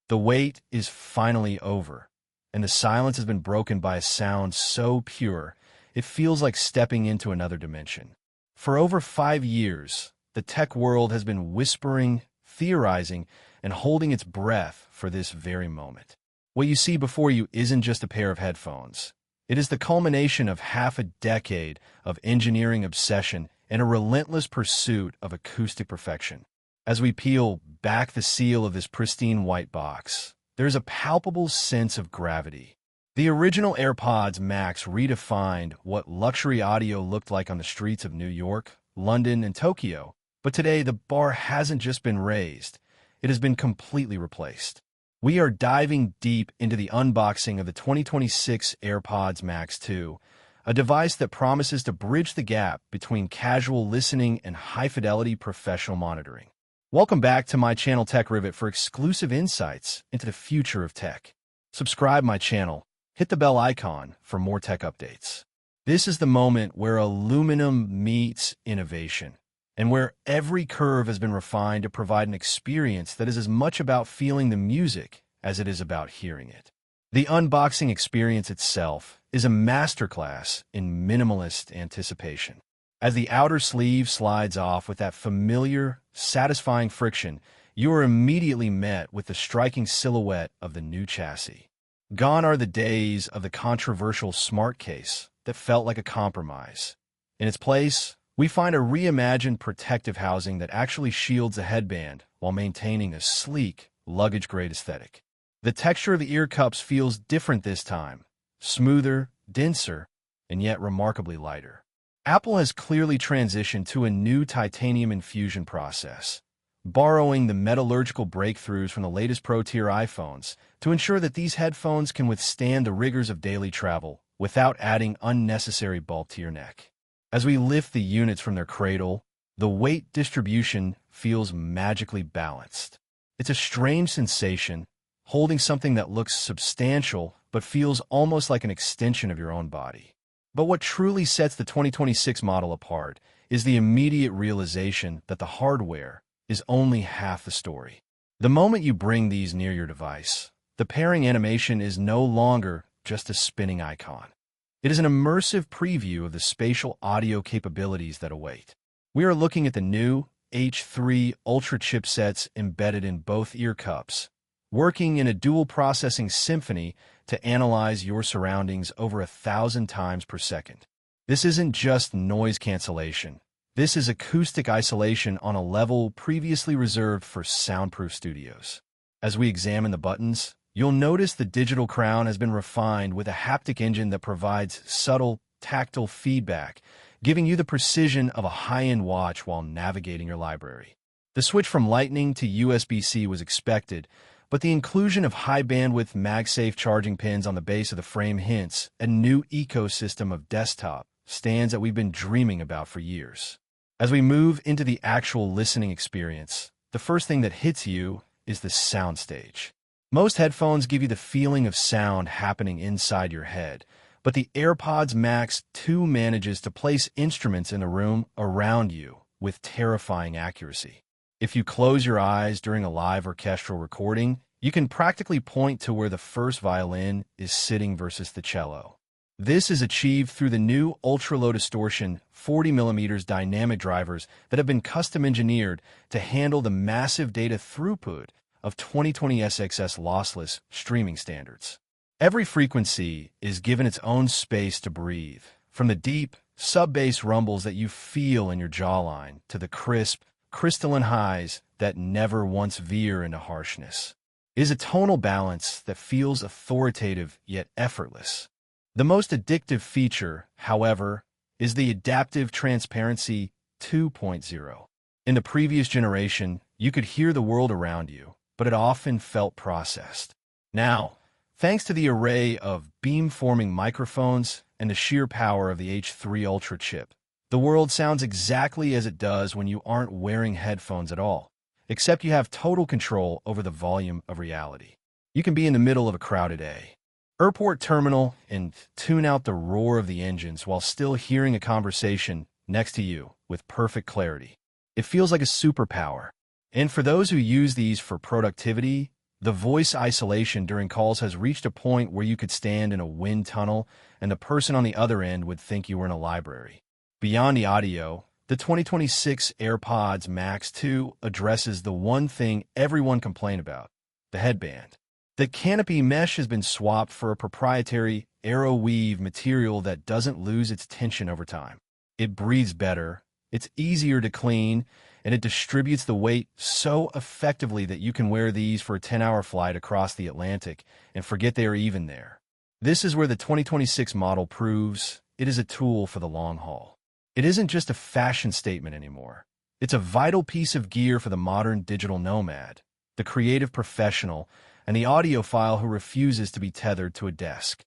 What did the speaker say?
The wait is finally over, and the silence has been broken by a sound so pure, it feels like stepping into another dimension. For over 5 years, the tech world has been whispering, theorizing, and holding its breath for this very moment. What you see before you isn't just a pair of headphones. It is the culmination of half a decade of engineering obsession and a relentless pursuit of acoustic perfection. As we peel back the seal of this pristine white box, there's a palpable sense of gravity. The original AirPods Max redefined what luxury audio looked like on the streets of New York, London, and Tokyo, but today the bar hasn't just been raised, it has been completely replaced. We are diving deep into the unboxing of the 2026 AirPods Max 2, a device that promises to bridge the gap between casual listening and high-fidelity professional monitoring. Welcome back to my channel Tech Rivet for exclusive insights into the future of tech. Subscribe my channel, hit the bell icon for more tech updates. This is the moment where aluminum meets innovation, and where every curve has been refined to provide an experience that is as much about feeling the music as it is about hearing it. The unboxing experience itself is a masterclass in minimalist anticipation. As the outer sleeve slides off with that familiar, satisfying friction, you are immediately met with the striking silhouette of the new chassis. Gone are the days of the controversial smart case that felt like a compromise. In its place, we find a reimagined protective housing that actually shields the headband while maintaining a sleek, luggage-grade aesthetic. The texture of the ear cups feels different this time, smoother, denser, and yet remarkably lighter. Apple has clearly transitioned to a new titanium infusion process, borrowing the metallurgical breakthroughs from the latest Pro-tier iPhones to ensure that these headphones can withstand the rigors of daily travel without adding unnecessary bulk to your neck. As we lift the units from their cradle, the weight distribution feels magically balanced. It's a strange sensation, holding something that looks substantial but feels almost like an extension of your own body. But what truly sets the 2026 model apart is the immediate realization that the hardware is only half the story. The moment you bring these near your device, the pairing animation is no longer just a spinning icon. It is an immersive preview of the spatial audio capabilities that await. We are looking at the new H3 Ultra chipsets embedded in both ear cups, working in a dual processing symphony to analyze your surroundings over 1,000 times per second. This isn't just noise cancellation. This is acoustic isolation on a level previously reserved for soundproof studios. As we examine the buttons, you'll notice the digital crown has been refined with a haptic engine that provides subtle, tactile feedback, giving you the precision of a high-end watch while navigating your library. The switch from Lightning to USB-C was expected, but the inclusion of high-bandwidth MagSafe charging pins on the base of the frame hints at a new ecosystem of desktop stands that we've been dreaming about for years. As we move into the actual listening experience, the first thing that hits you is the soundstage. Most headphones give you the feeling of sound happening inside your head, but the AirPods Max 2 manages to place instruments in the room around you with terrifying accuracy. If you close your eyes during a live orchestral recording, you can practically point to where the first violin is sitting versus the cello. This is achieved through the new ultra-low distortion 40mm dynamic drivers that have been custom-engineered to handle the massive data throughput of 2020 SXS lossless streaming standards. Every frequency is given its own space to breathe, from the deep, sub-bass rumbles that you feel in your jawline to the crisp, crystalline highs that never once veer into harshness. It is a tonal balance that feels authoritative yet effortless. The most addictive feature, however, is the Adaptive Transparency 2.0. In the previous generation, you could hear the world around you, but it often felt processed. Now, thanks to the array of beam-forming microphones and the sheer power of the H3 Ultra chip, the world sounds exactly as it does when you aren't wearing headphones at all, except you have total control over the volume of reality. You can be in the middle of a crowded airport terminal and tune out the roar of the engines while still hearing a conversation next to you with perfect clarity. It feels like a superpower. And for those who use these for productivity, The voice isolation during calls has reached a point where you could stand in a wind tunnel and the person on the other end would think you were in a library. Beyond the audio, the 2026 AirPods Max 2 addresses the one thing everyone complained about: the headband. The canopy mesh has been swapped for a proprietary aero weave material that doesn't lose its tension over time. It breathes better, it's easier to clean, and it distributes the weight so effectively that you can wear these for a 10-hour flight across the Atlantic and forget they are even there. This is where the 2026 model proves it is a tool for the long haul. It isn't just a fashion statement anymore. It's a vital piece of gear for the modern digital nomad, the creative professional, and the audiophile who refuses to be tethered to a desk.